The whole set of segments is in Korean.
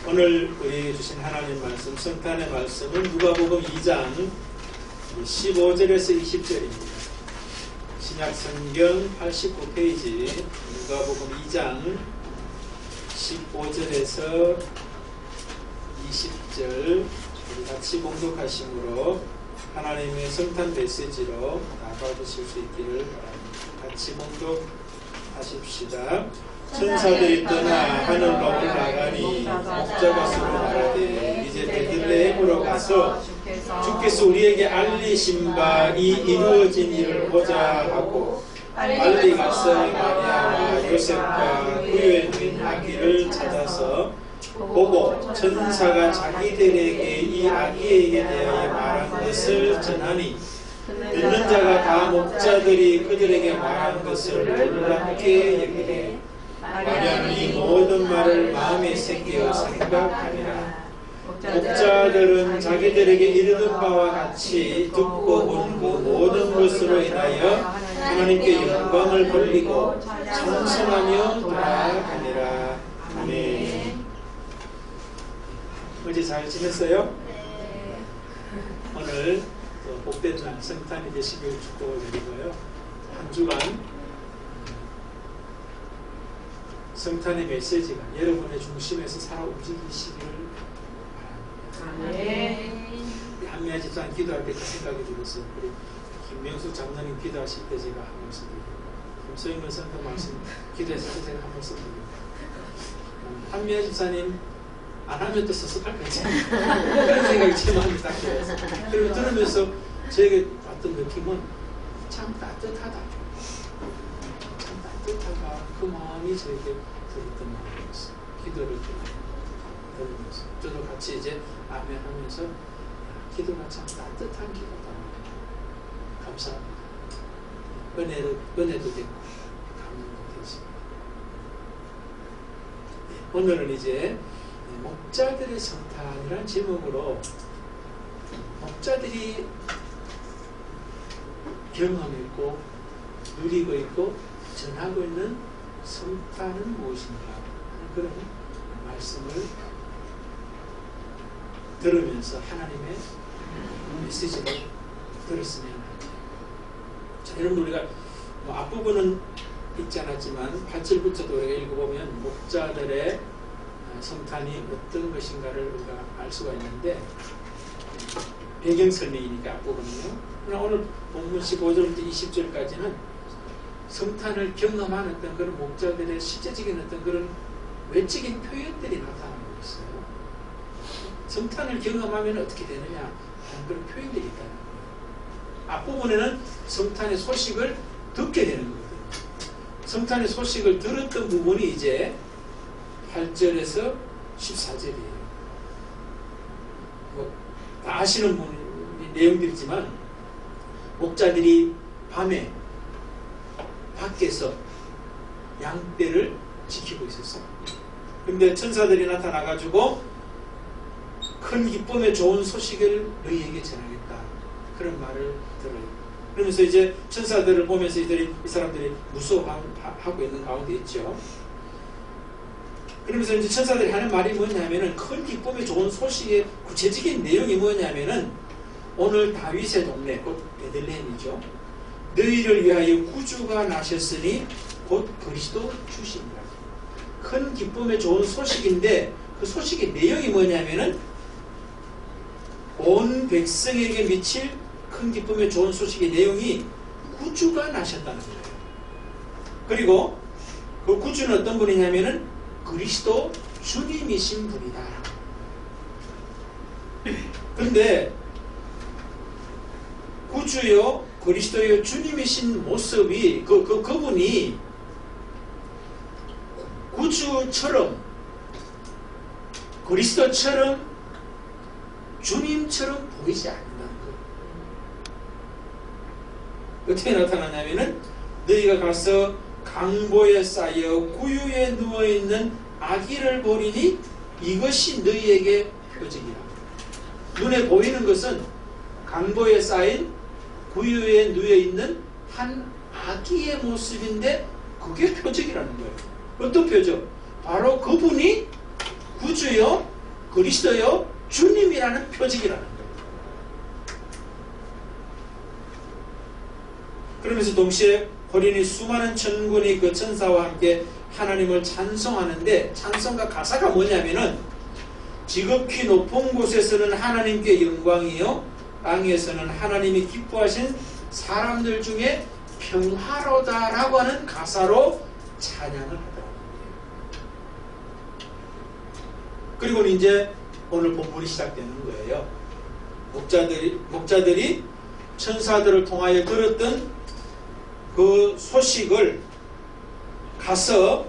오늘 우리에게 주신 하나님 말씀, 성탄의 말씀은 누가복음 2장 15절에서 20절입니다. 신약성경 89페이지 누가복음 2장 15절에서 20절 우리 같이 봉독하심으로 하나님의 성탄 메시지로 나가주실 수 있기를 바랍니다. 같이 봉독하십시다. 천사들이 떠나 하늘로 올라가니 목자가 서로 말하되 이제 베들레헴으로 가서 주께서 우리에게 알리신 바 이 이루어진 일을 보자 하고 빨리 가서 마리아와 요셉과 그의 누인 아기를 찾아서 보고 천사가 자기들에게 이 아기에게 대하여 말한 것을 전하니 듣는 자가 다 목자들이 그들에게 말한 것을 놀랍게 여기되 마리아는 이 모든 말을 마음에 새겨 생각하니라. 목자들은 자기들에게 이르던 바와 같이 듣고 본 그 모든 것으로 인하여 하나님께 영광을 돌리고 찬송하며 돌아가니라. 아멘. 어제 잘 지냈어요? 네. 오늘 복된 날 성탄이 되시길 축복을 드리고요. 한 주간 성탄의 메시지가 여러분의 중심에서 살아 움직이시기를 바랍니다. 네. 한미아 집사님 기도할 때 그 생각이 들었어요. 우리 김명수 장로님 기도하실 때 제가 한 말씀 드리고 김소영은 성탄 말씀 기도했을 때 제가 한 말씀 드리고 한미아 집사님 안 하면 또 섭섭할 거지. 그런 생각이 제 마음에 딱 들었어요. 그리고 들으면서 저에게 왔던 느낌은 참 따뜻하다. 참 따뜻하다. 그 마음이 저에게 들었던 마음이었어요. 기도를 들으면서. 저도 같이 이제 아멘 하면서 기도가 참 따뜻한 기도다. 감사합니다. 은혜도 되고 감동도 되십니다. 오늘은 이제 목자들의 성탄이라는 제목으로 목자들이 경험했고 누리고 있고 전하고 있는 성탄은 무엇인가 하는 그런 말씀을 들으면서 하나님의 메시지를 들었으면 합니다. 자, 여러분 우리가 앞부분은 읽지 않았지만 8절부터도 우리가 읽어보면 목자들의 성탄이 어떤 것인가를 우리가 알 수가 있는데 배경 설명이니까 앞부분은요. 그러나 오늘 본문 15절부터 20절까지는 성탄을 경험한 어떤 그런 목자들의 실제적인 어떤 그런 외적인 표현들이 나타나고 있어요. 성탄을 경험하면 어떻게 되느냐 하는 그런 표현들이 있다는 거예요. 앞부분에는 성탄의 소식을 듣게 되는 거거든요. 성탄의 소식을 들었던 부분이 이제 8절에서 14절이에요. 다 아시는 분이 내용들이지만 목자들이 밤에 밖에서 양떼를 지키고 있었어요. 그런데 천사들이 나타나가지고 큰 기쁨에 좋은 소식을 너희에게 전하겠다. 그런 말을 들어요. 그러면서 이제 천사들을 보면서 이 사람들이 무서워하고 있는 가운데 있죠. 그러면서 이제 천사들이 하는 말이 뭐냐면은 큰 기쁨에 좋은 소식의 구체적인 내용이 뭐냐면은 오늘 다윗의 동네 곧 베들레헴이죠. 너희를 위하여 구주가 나셨으니 곧 그리스도 주십니다. 큰 기쁨에 좋은 소식인데 그 소식의 내용이 뭐냐면은 온 백성에게 미칠 큰 기쁨에 좋은 소식의 내용이 구주가 나셨다는 거예요. 그리고 그 구주는 어떤 분이냐면은 그리스도 주님이신 분이다. 그런데 구주요 그리스도요 주님이신 모습이 그분이 구주처럼 그리스도처럼 주님처럼 보이지 않는다는 거예요. 어떻게 나타나냐면은 너희가 가서 강보에 쌓여 구유에 누워있는 아기를 보리니 이것이 너희에게 표적이라. 눈에 보이는 것은 강보에 쌓인 구유에 누워있는 한 아기의 모습인데 그게 표적이라는 거예요. 어떤 표적? 바로 그분이 구주요, 그리스도요, 주님이라는 표적이라는 거예요. 그러면서 동시에 호련히 수많은 천군이 그 천사와 함께 하나님을 찬송하는데, 찬송가 가사가 뭐냐면은 지극히 높은 곳에서는 하나님께 영광이요, 땅에서는 하나님이 기뻐하신 사람들 중에 평화로다라고 하는 가사로 찬양을 하더라고요. 그리고 이제 오늘 본문이 시작되는 거예요. 목자들이 천사들을 통하여 들었던 그 소식을 가서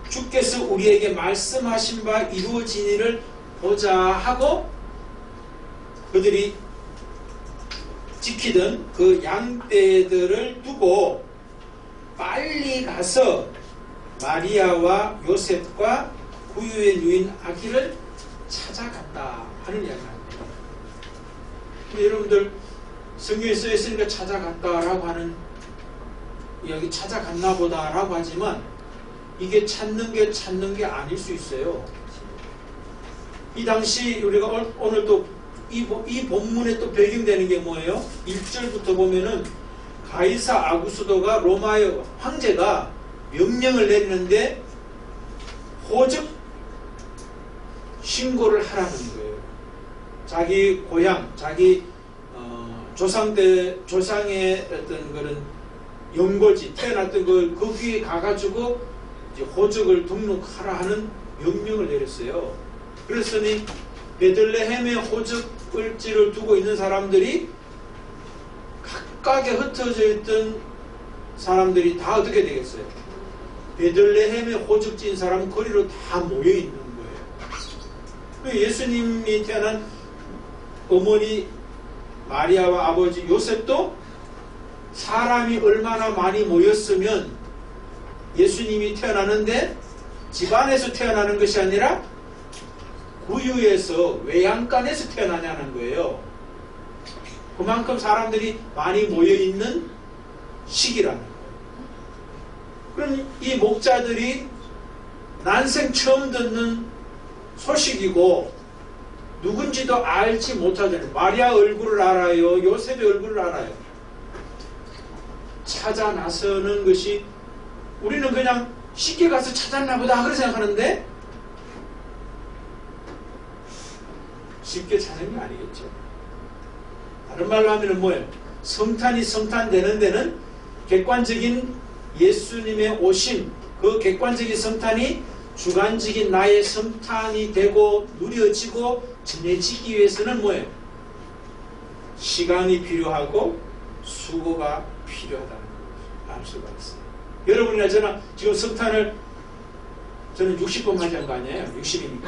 주께서 우리에게 말씀하신 바 이루어지니를 보자 하고, 그들이 지키던 그 양떼들을 두고 빨리 가서 마리아와 요셉과 구유의 누인 아기를 찾아갔다 하는 이야기를 합니다. 근데 여러분들 성경에 써 있으니까 찾아갔다라고 하는 이야기, 찾아갔나 보다라고 하지만 이게 찾는 게 아닐 수 있어요. 이 당시 우리가 오늘 또 이 본문에 또 배경되는 게 뭐예요? 1절부터 보면은 가이사 아구스도가 로마의 황제가 명령을 내리는데 호적 신고를 하라는 거예요. 자기 고향, 자기 조상의 어떤 그런 연고지, 태어났던 거기에 가가지고 이제 호적을 등록하라 하는 명령을 내렸어요. 그랬으니 베들레헴의 호적을지를 두고 있는 사람들이 각각에 흩어져 있던 사람들이 다 어떻게 되겠어요? 베들레헴의 호적지인 사람은 거리로 다 모여 있는 거예요. 예수님이 태어난 어머니 마리아와 아버지 요셉도 사람이 얼마나 많이 모였으면 예수님이 태어나는데 집안에서 태어나는 것이 아니라 구유에서 외양간에서 태어나냐는 거예요. 그만큼 사람들이 많이 모여있는 시기라는 거예요. 그럼 이 목자들이 난생 처음 듣는 소식이고 누군지도 알지 못하잖아요. 마리아 얼굴을 알아요. 요셉의 얼굴을 알아요. 찾아 나서는 것이, 우리는 그냥 쉽게 가서 찾았나 보다 그렇게 생각하는데 쉽게 찾은 게 아니겠죠. 다른 말로 하면 뭐예요? 성탄이 성탄되는 데는 객관적인 예수님의 오심, 그 객관적인 성탄이 주관적인 나의 성탄이 되고 누려지고 전해지기 위해서는 뭐예요? 시간이 필요하고 수고가 필요하다는 걸 알 수가 있어요. 여러분이나 저나 지금 성탄을 저는 60번 맞이한 거 아니에요? 60이니까.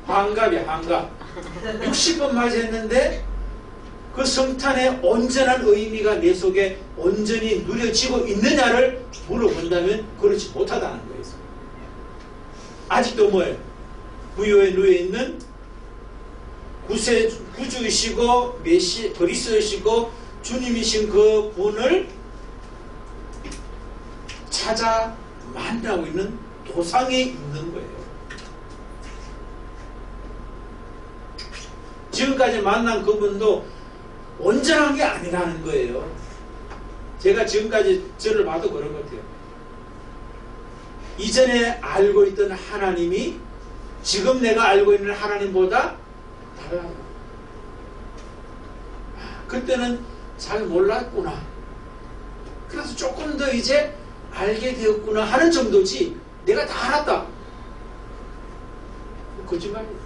환갑이야, 환갑. 60번 맞이했는데 그 성탄의 온전한 의미가 내 속에 온전히 누려지고 있느냐를 물어본다면 그렇지 못하다는 거예요. 아직도 뭐예요? 구유에 누워 있는 구주이시고 그리스도이시고 주님이신 그 분을 찾아 만나고 있는 도상에 있는 거예요. 지금까지 만난 그분도 온전한 게 아니라는 거예요. 제가 지금까지 저를 봐도 그런 것 같아요. 이전에 알고 있던 하나님이 지금 내가 알고 있는 하나님보다 달라요. 그때는 잘 몰랐구나. 그래서 조금 더 이제 알게 되었구나 하는 정도지 내가 다 알았다. 거짓말이에요.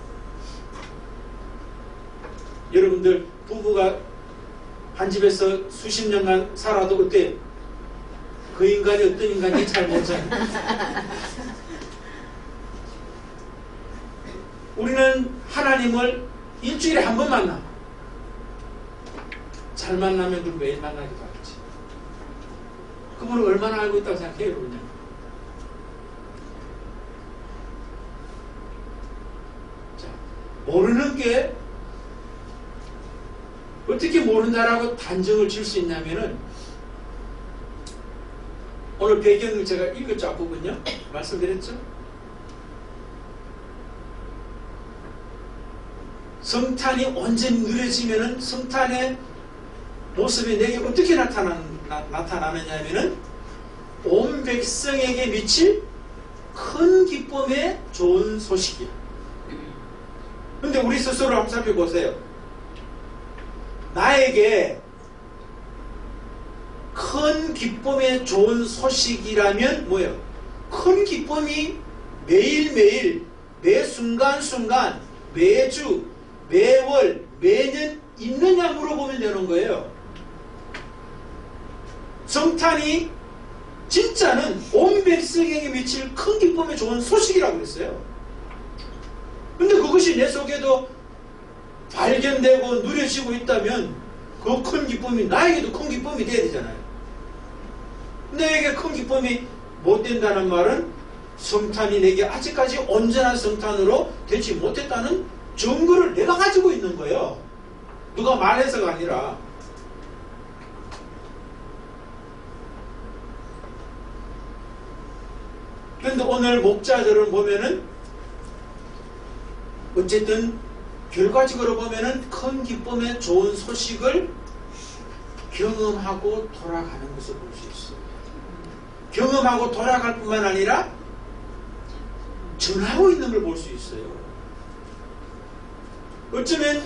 여러분들 부부가 한 집에서 수십 년간 살아도 어때요? 그 인간이 어떤 인간인지 잘 모르잖아요. 우리는 하나님을 일주일에 한 번 만나. 잘 만나면 그럼 매일 만나기도 하겠지. 그분을 얼마나 알고 있다고 생각해요, 여러분요? 자, 모르는 게 어떻게 모른다라고 단정을 질 수 있냐면은, 오늘 배경을 제가 읽었죠, 앞부분요? 말씀드렸죠? 성탄이 온전히 누려지면은 성탄의 모습이 내게 어떻게 나타나느냐 하면은 온 백성에게 미칠 큰 기쁨의 좋은 소식이야. 근데 우리 스스로 한번 살펴보세요. 나에게 큰 기쁨의 좋은 소식이라면 뭐예요? 큰 기쁨이 매일매일 매 순간순간 매주 매월 매년 있느냐 물어보면 되는 거예요. 성탄이 진짜는 온 백성에게 미칠 큰 기쁨의 좋은 소식이라고 그랬어요. 근데 그것이 내 속에도 발견되고 누려지고 있다면 그 큰 기쁨이 나에게도 큰 기쁨이 돼야 되잖아요. 내게 큰 기쁨이 못 된다는 말은 성탄이 내게 아직까지 온전한 성탄으로 되지 못했다는 증거를 내가 가지고 있는 거예요. 누가 말해서가 아니라. 그런데 오늘 목자들을 보면은 어쨌든 결과적으로 보면은 큰 기쁨의 좋은 소식을 경험하고 돌아가는 것을 볼 수 있어요. 경험하고 돌아갈 뿐만 아니라 전하고 있는 걸 볼 수 있어요. 어쩌면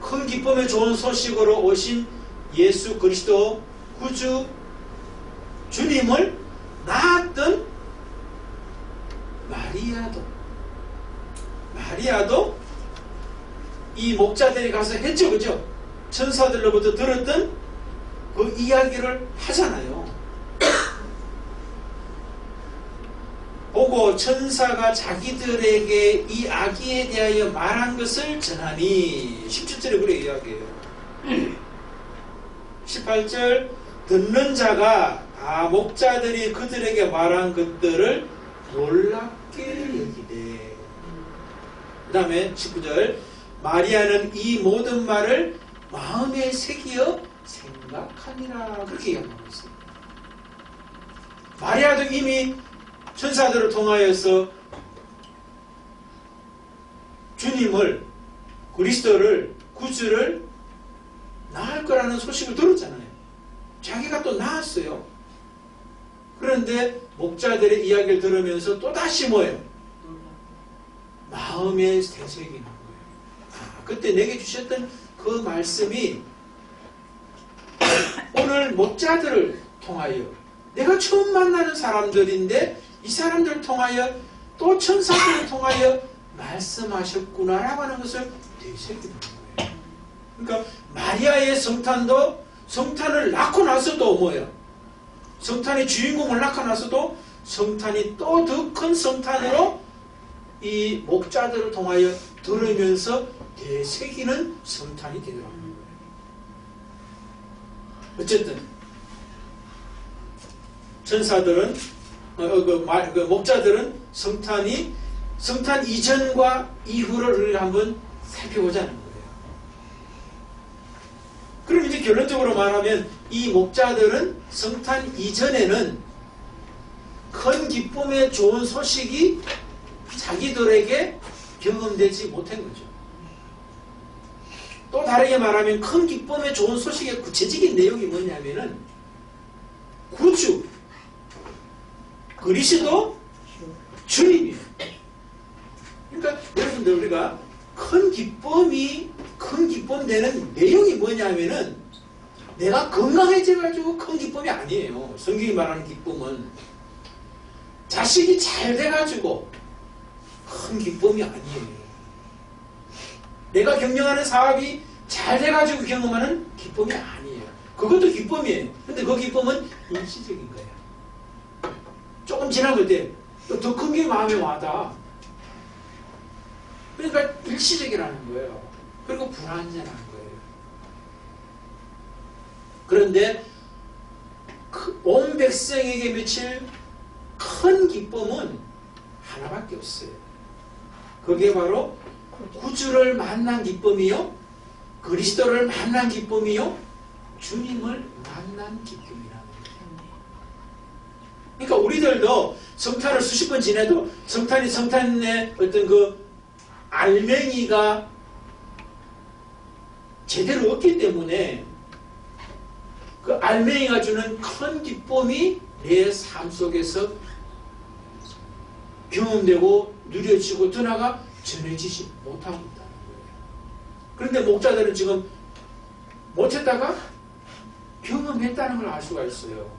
큰 기쁨의 좋은 소식으로 오신 예수 그리스도 구주 주님을 낳았던 마리아도 이 목자들이 가서 했죠, 그죠? 천사들로부터 들었던 그 이야기를 하잖아요. 보고 천사가 자기들에게 이 아기에 대하여 말한 것을 전하니 17절에 그래 이야기해요. 18절 듣는 자가 다 목자들이 그들에게 말한 것들을 놀랍게 여기되, 그 다음에 19절 마리아는 이 모든 말을 마음에 새기어 생각하니라 그렇게 이야기하고 있어요. 마리아도 이미 천사들을 통하여서 주님을 그리스도를 구주를 낳을 거라는 소식을 들었잖아요. 자기가 또 낳았어요. 그런데 목자들의 이야기를 들으면서 또다시 뭐예요? 마음에 새기는 거예요. 그때 내게 주셨던 그 말씀이 오늘 목자들을 통하여 내가 처음 만나는 사람들인데 이 사람들을 통하여 또 천사들을 통하여 말씀하셨구나라고 하는 것을 되새기는 거예요. 그러니까 마리아의 성탄도 성탄을 낳고 나서도 뭐예요? 성탄의 주인공을 낳고 나서도 성탄이 또 더 큰 성탄으로 이 목자들을 통하여 들으면서 되새기는 성탄이 되더라는 거예요. 어쨌든 천사들은 목자들은 성탄 이전과 이후를 우리가 한번 살펴보자는 거예요. 그럼 이제 결론적으로 말하면 이 목자들은 성탄 이전에는 큰 기쁨의 좋은 소식이 자기들에게 경험되지 못한 거죠. 또 다르게 말하면 큰 기쁨의 좋은 소식의 구체적인 내용이 뭐냐면은 구주 그리스도 주님이에요. 그러니까 여러분들 우리가 큰 기쁨 되는 내용이 뭐냐면은 내가 건강해져가지고 큰 기쁨이 아니에요. 성경이 말하는 기쁨은 자식이 잘 돼가지고 큰 기쁨이 아니에요. 내가 경영하는 사업이 잘 돼가지고 경험하는 기쁨이 아니에요. 그것도 기쁨이에요. 근데 그 기쁨은 일시적인 거예요. 조금 지나볼 때 또 더 큰 게 마음에 와다. 그러니까 일시적이라는 거예요. 그리고 불완전한 거예요. 그런데 온 백성에게 미칠 큰 기쁨은 하나밖에 없어요. 그게 바로 구주를 만난 기쁨이요, 그리스도를 만난 기쁨이요, 주님을 만난 기쁨이라는 거예요. 그러니까 우리들도 성탄을 수십 번 지내도 성탄의 어떤 그 알맹이가 제대로 얻기 때문에 그 알맹이가 주는 큰 기쁨이 내 삶 속에서 경험되고 누려지고 더 나아가 전해지지 못하고 있다는 거예요. 그런데 목자들은 지금 못했다가 경험했다는 걸 알 수가 있어요.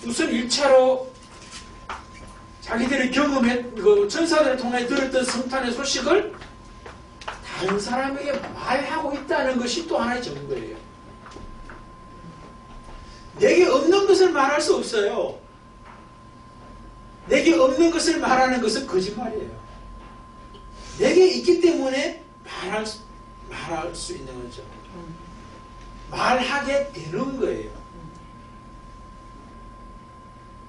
우선 1차로 자기들이 그 천사들을 통해 들었던 성탄의 소식을 다른 사람에게 말하고 있다는 것이 또 하나의 증거예요. 내게 없는 것을 말할 수 없어요. 내게 없는 것을 말하는 것은 거짓말이에요. 내게 있기 때문에 말할 수 있는 거죠. 말하게 되는 거예요.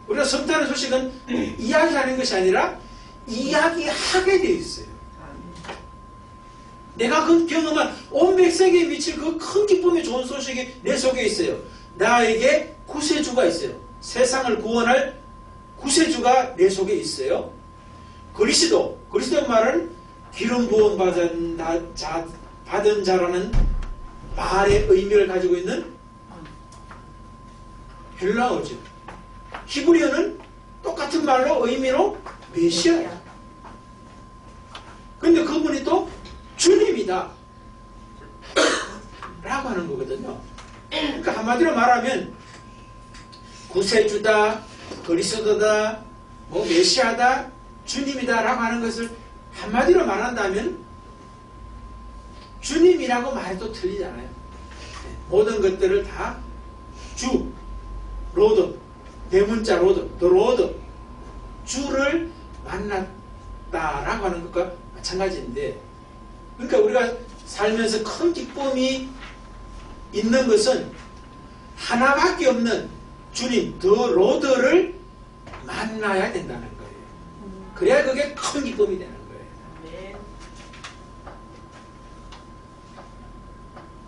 우리가 성탄의 소식은 이야기하는 것이 아니라 이야기하게 되어 있어요. 내가 그 경험한 온 백성에게 미칠 그 큰 기쁨의 좋은 소식이 내 속에 있어요. 나에게 구세주가 있어요. 세상을 구원할 구세주가 내 속에 있어요. 그리스도 말은 기름 부음 받은 자라는 말의 의미를 가지고 있는 헬라어죠. 히브리어는 똑같은 말로 의미로 메시아야. 근데 그분이 또 주님이다 라고 하는 거거든요. 그러니까 한마디로 말하면 구세주다, 그리스도다, 메시아다, 주님이다 라고 하는 것을 한마디로 말한다면 주님이라고 말해도 틀리잖아요. 모든 것들을 다 주, 로드, 대문자 로드, 더 로드, 주를 만났다라고 하는 것과 마찬가지인데, 그러니까 우리가 살면서 큰 기쁨이 있는 것은 하나밖에 없는 주님, 더 로드를 만나야 된다는 거예요. 그래야 그게 큰 기쁨이 되는 거예요.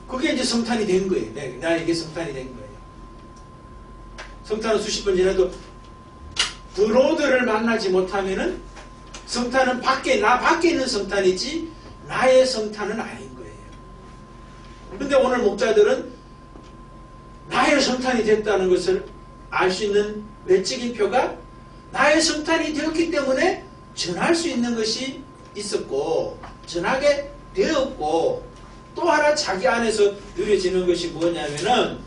그게 이제 성탄이 된 거예요. 나에게 성탄이 된 거예요. 성탄은 수십 번 지나도 더 로드를 만나지 못하면은 성탄은 나 밖에 있는 성탄이지 나의 성탄은 아닌 거예요. 그런데 오늘 목자들은 나의 성탄이 됐다는 것을 알 수 있는 외적인 표가 나의 성탄이 되었기 때문에 전할 수 있는 것이 있었고 전하게 되었고, 또 하나 자기 안에서 누려지는 것이 뭐냐면은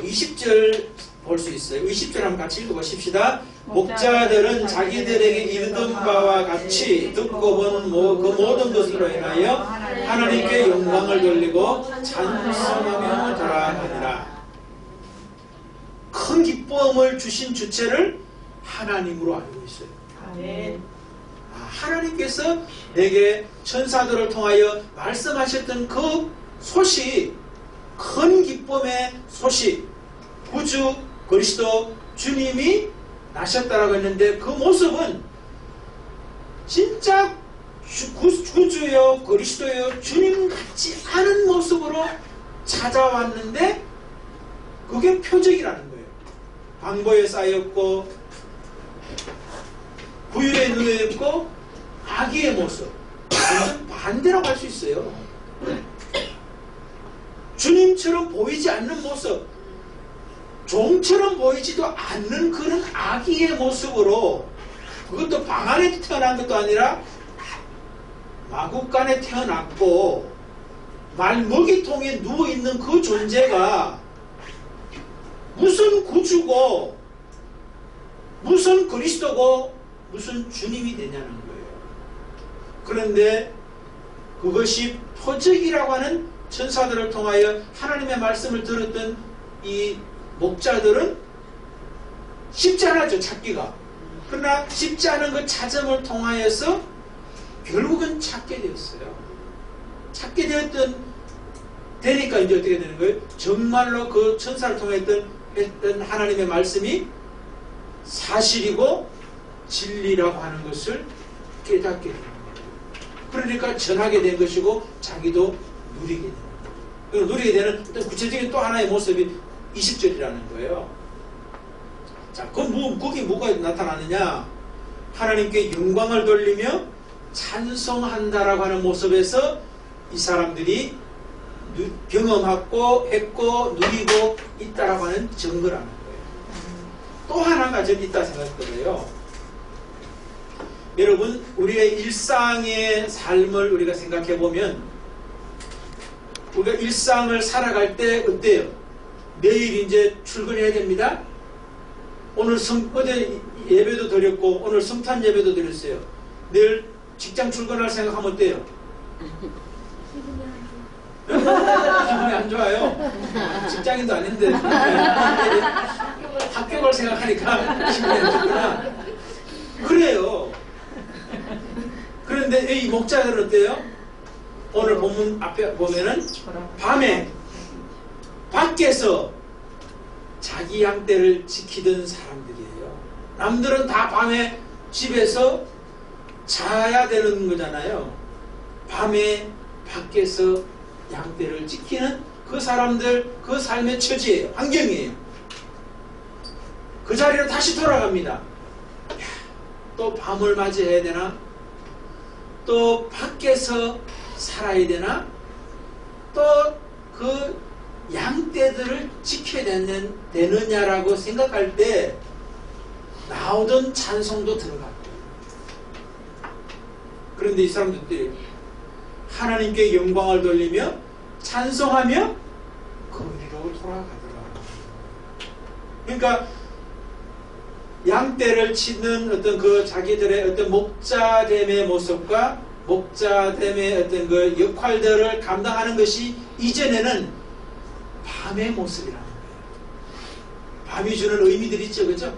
20절 볼 수 있어요. 20절 한번 같이 읽어보십시다. 목자들은 자기들에게 읽은 바와 같이 듣고 본 그 모든 것으로 인하여 하나님께 영광을 돌리고 찬송하며 돌아가니라. 큰 기쁨을 주신 주체를 하나님으로 알고 있어요. 하나님께서 내게 천사들을 통하여 말씀하셨던 그 소식, 큰 기쁨의 소식, 구주 그리스도 주님이 나셨다라고 했는데, 그 모습은 진짜 구주요 그리스도요 주님 같지 않은 모습으로 찾아왔는데 그게 표적이라는 거예요. 방보에 쌓였고 구유에 누워있고 아기의 모습, 완전 반대라고 할 수 있어요. 주님처럼 보이지 않는 모습, 종처럼 보이지도 않는 그런 아기의 모습으로, 그것도 방 안에 태어난 것도 아니라 마구간에 태어났고 말먹이통에 누워있는 그 존재가 무슨 구주고 무슨 그리스도고 무슨 주님이 되냐는 거예요. 그런데 그것이 표적이라고 하는 천사들을 통하여 하나님의 말씀을 들었던 이 목자들은 쉽지 않았죠, 찾기가. 그러나 쉽지 않은 그 찾음을 통하여서 결국은 찾게 되었어요. 찾게 되니까 이제 어떻게 되는 거예요? 정말로 그 천사를 통해 했던 하나님의 말씀이 사실이고 진리라고 하는 것을 깨닫게 되는 거예요. 그러니까 전하게 된 것이고 자기도 누리게 되는 거예요. 누리게 되는 어떤 구체적인 또 하나의 모습이 20절이라는 거예요. 자, 거기 뭐가 나타나느냐? 하나님께 영광을 돌리며 찬송한다라고 하는 모습에서 이 사람들이 경험하고 했고 누리고 있다라고 하는 증거를 하는 거예요. 또 하나가 저는 있다 생각해요. 여러분, 우리의 일상의 삶을 우리가 생각해 보면 우리가 일상을 살아갈 때 어때요? 내일 이제 출근해야 됩니다. 오늘 어제 예배도 드렸고 오늘 성탄 예배도 드렸어요. 내일 직장 출근할 생각하면 어때요? 기분이 안 좋아요. 직장인도 아닌데 학교 갈 생각하니까 기분이 안 좋구나. 그래요. 그런데 이 목자들은 어때요? 오늘 본문 앞에 보면은 밤에 밖에서 자기 양떼를 지키던 사람들이에요. 남들은 다 밤에 집에서 자야 되는 거잖아요. 밤에 밖에서 양떼를 지키는 그 사람들, 그 삶의 처지예요. 환경이에요. 그 자리로 다시 돌아갑니다. 또 밤을 맞이해야 되나? 또 밖에서 살아야 되나? 또 그 양떼들을 지켜야 되느냐라고 생각할 때 나오던 찬송도 들어갔고, 그런데 이 사람들이 하나님께 영광을 돌리며 찬송하며 거리로 돌아가더라. 그러니까 양떼를 치는 어떤 그 자기들의 어떤 목자됨의 모습과 목자됨의 어떤 그 역할들을 감당하는 것이 이전에는 밤의 모습이라는 거예요. 밤이 주는 의미들이 있죠, 그죠?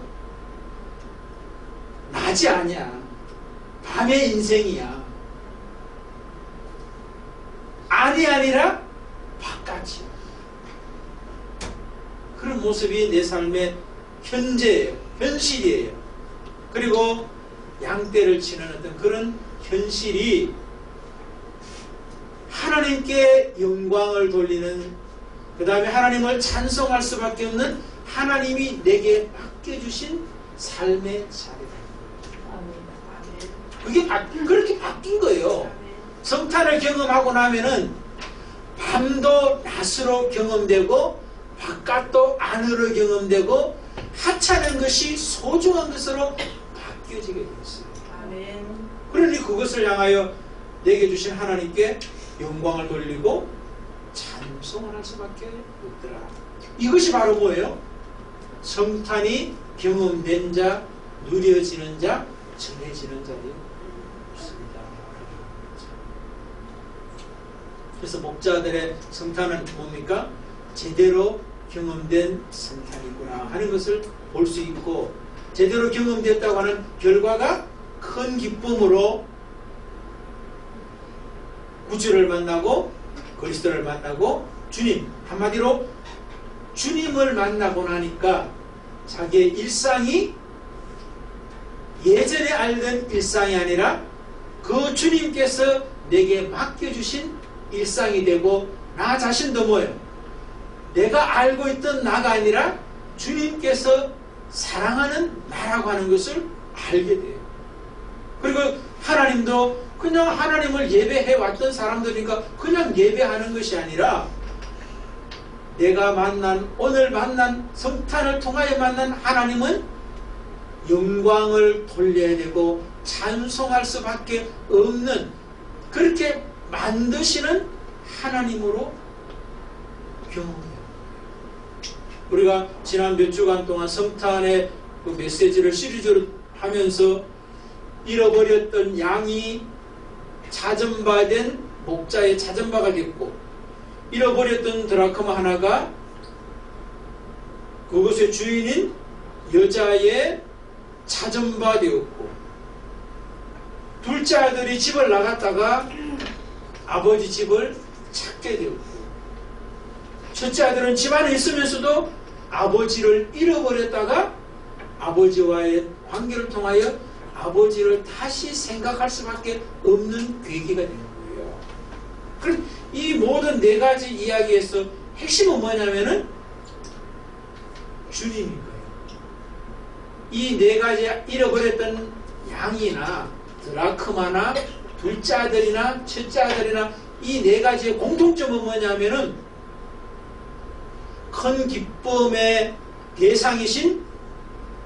낮이 아니야. 밤의 인생이야. 안이 아니라 바깥이야. 그런 모습이 내 삶의 현재예요. 현실이에요. 그리고 양떼를 치는 어떤 그런 현실이 하나님께 영광을 돌리는, 그 다음에 하나님을 찬송할 수밖에 없는 하나님이 내게 맡겨주신 삶의 자리다. 그게 그렇게 바뀐 거예요. 성탄을 경험하고 나면은 밤도 낮으로 경험되고 바깥도 안으로 경험되고 하찮은 것이 소중한 것으로 바뀌어지게 되었어요. 그러니 그것을 향하여 내게 주신 하나님께 영광을 돌리고 찬송을 할 수밖에 없더라. 이것이 바로 뭐예요? 성탄이 경험된 자, 누려지는 자, 전해지는 자들이 있습니다. 그래서 목자들의 성탄은 뭡니까? 제대로 경험된 성탄이구나 하는 것을 볼 수 있고, 제대로 경험됐다고 하는 결과가 큰 기쁨으로 구주를 만나고 그리스도를 만나고 주님, 한마디로 주님을 만나고 나니까 자기의 일상이 예전에 알던 일상이 아니라 그 주님께서 내게 맡겨주신 일상이 되고, 나 자신도 뭐예요? 내가 알고 있던 나가 아니라 주님께서 사랑하는 나라고 하는 것을 알게 돼요. 그리고 하나님도 그냥 하나님을 예배해 왔던 사람들이니까 그냥 예배하는 것이 아니라 내가 오늘 만난 성탄을 통하여 만난 하나님은 영광을 돌려야 되고 찬송할 수밖에 없는, 그렇게 만드시는 하나님으로 경험해요. 우리가 지난 몇 주간 동안 성탄의 그 메시지를 시리즈로 하면서 잃어버렸던 양이 찾은바된 목자의 찾은바가 됐고, 잃어버렸던 드라크마 하나가 그것의 주인인 여자의 찾은바 되었고, 둘째 아들이 집을 나갔다가 아버지 집을 찾게 되었고, 첫째 아들은 집안에 있으면서도 아버지를 잃어버렸다가 아버지와의 관계를 통하여 아버지를 다시 생각할 수밖에 없는 계기가 되는 거예요. 그럼 이 모든 네 가지 이야기에서 핵심은 뭐냐면은 주님인 거예요. 이 네 가지 잃어버렸던 양이나 드라크마나 둘째 아들이나 첫째 아들이나 이 네 가지의 공통점은 뭐냐면은 큰 기쁨의 대상이신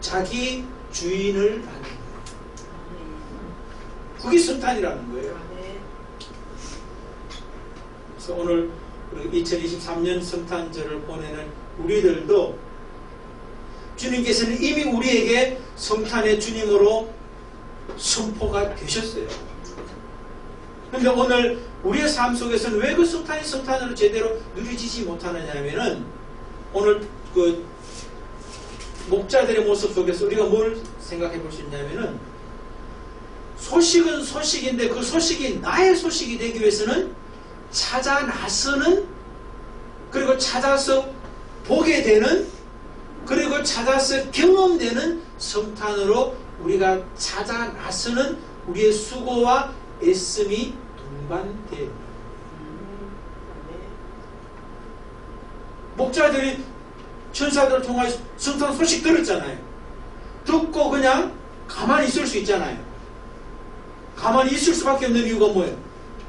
자기 주인을 받는 거예요. 그게 성탄이라는 거예요. 그래서 오늘 2023년 성탄절을 보내는 우리들도 주님께서는 이미 우리에게 성탄의 주님으로 선포가 되셨어요. 그런데 오늘 우리의 삶 속에서는 왜 그 성탄이 성탄으로 제대로 누려지지 못하느냐 하면은 오늘 그 목자들의 모습 속에서 우리가 뭘 생각해 볼 수 있냐면은 소식은 소식인데 그 소식이 나의 소식이 되기 위해서는 찾아 나서는 그리고 찾아서 보게 되는 그리고 찾아서 경험되는 성탄으로 우리가 찾아 나서는 우리의 수고와 애씀이 동반돼요. 목자들이 천사들을 통해 성탄 소식 들었잖아요. 듣고 그냥 가만히 있을 수 있잖아요. 가만히 있을 수밖에 없는 이유가 뭐예요?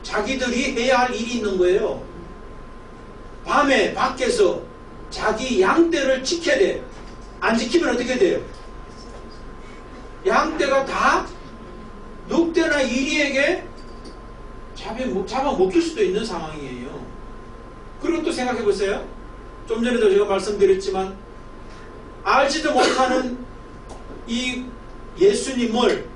자기들이 해야 할 일이 있는 거예요. 밤에 밖에서 자기 양떼를 지켜야 돼요. 안 지키면 어떻게 돼요? 양떼가 다 늑대나 이리에게 잡아먹힐 수도 있는 상황이에요. 그리고 또 생각해 보세요. 좀 전에도 제가 말씀드렸지만 알지도 못하는 이 예수님을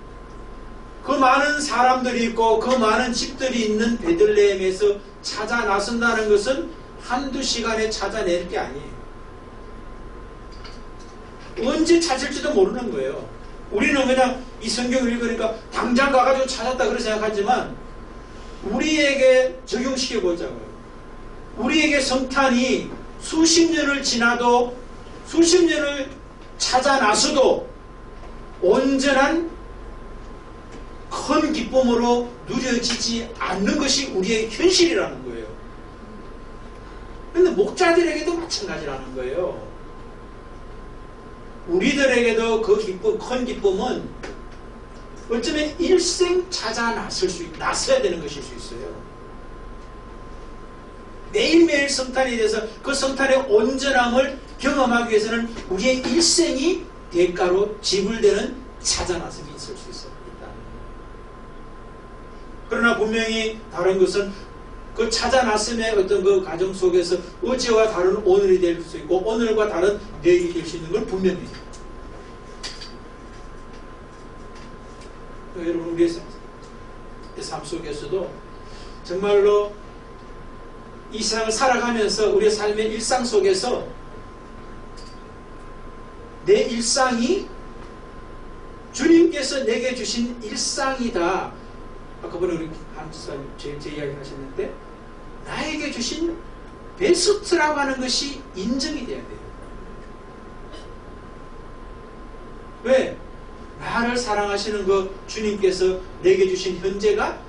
그 많은 사람들이 있고 그 많은 집들이 있는 베들레헴에서 찾아 나선다는 것은 한두 시간에 찾아낼 게 아니에요. 언제 찾을지도 모르는 거예요. 우리는 그냥 이 성경을 읽으니까 당장 가가지고 찾았다 그렇게 생각하지만 우리에게 적용시켜 보자고요. 우리에게 성탄이 수십 년을 지나도 수십 년을 찾아 나서도 온전한 큰 기쁨으로 누려지지 않는 것이 우리의 현실이라는 거예요. 그런데 목자들에게도 마찬가지라는 거예요. 우리들에게도 그 기쁨, 큰 기쁨은 어쩌면 일생 찾아 나서야 되는 것일 수 있어요. 매일매일 성탄에 대해서 그 성탄의 온전함을 경험하기 위해서는 우리의 일생이 대가로 지불되는 찾아 나섬이 있을 수 있습니다. 그러나 분명히 다른 것은 그 찾아 나섬의 어떤 그 과정 속에서 어제와 다른 오늘이 될 수 있고 오늘과 다른 내일이 될 수 있는 걸 분명히 여러분 우리의 삶 속에서도 정말로 이 세상을 살아가면서 우리의 삶의 일상 속에서 내 일상이 주님께서 내게 주신 일상이다. 아까 번에 우리 한지사님 제 이야기 하셨는데 나에게 주신 베스트라고 하는 것이 인정이 돼야 돼요. 왜? 나를 사랑하시는 그 주님께서 내게 주신 현재가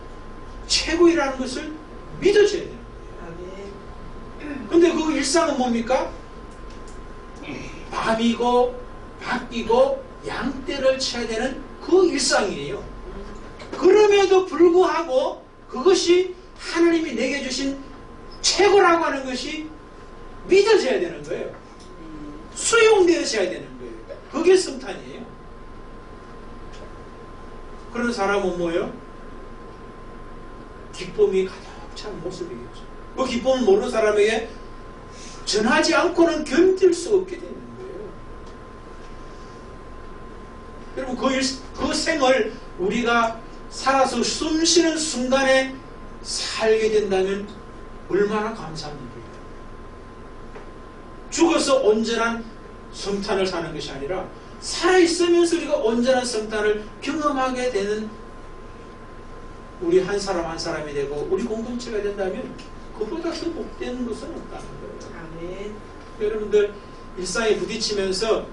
최고이라는 것을 믿어줘야 돼요. 근데 그 일상은 뭡니까? 밤이고 바뀌고 양떼를 쳐야 되는 그 일상이에요. 그럼에도 불구하고 그것이 하나님이 내게 주신 최고라고 하는 것이 믿어져야 되는 거예요. 수용되어져야 되는 거예요. 그게 성탄이에요. 그런 사람은 뭐예요? 기쁨이 가득 찬 모습이겠죠. 그 기쁨을 모르는 사람에게 전하지 않고는 견딜 수 없게 되는 거예요. 여러분 그 생을 우리가 살아서 숨쉬는 순간에 살게 된다면 얼마나 감사한 일이에요. 죽어서 온전한 성탄을 사는 것이 아니라 살아있으면서 우리가 온전한 성탄을 경험하게 되는 우리 한 사람 한 사람이 되고 우리 공동체가 된다면 그보다 더 복되는 것은 없다는 거예요. 아멘. 여러분들 일상에 부딪히면서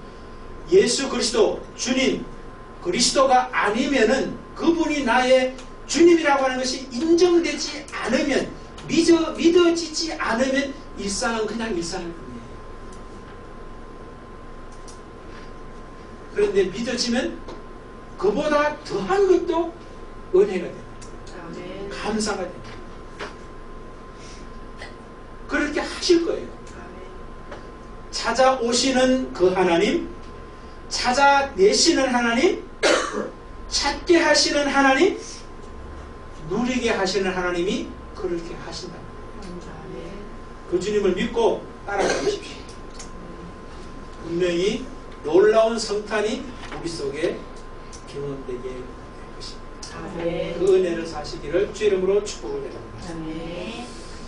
예수 그리스도 주님 그리스도가 아니면은 그분이 나의 주님이라고 하는 것이 인정되지 않으면 믿어지지 않으면 일상은 그냥 일상일 뿐이에요. 그런데 믿어지면 그보다 더한 것도 은혜가 됩니다. 아멘. 감사가 됩니다. 그렇게 하실 거예요. 아멘. 찾아오시는 그 하나님, 찾아내시는 하나님, 찾게 하시는 하나님, 누리게 하시는 하나님이 그렇게 하신다. 아멘. 그 주님을 믿고 따라가십시오. 분명히 놀라운 성탄이 우리 속에 경험되게 될 것입니다. 아멘. 그 은혜를 사시기를 주 이름으로 축복을 드립니다. 아멘.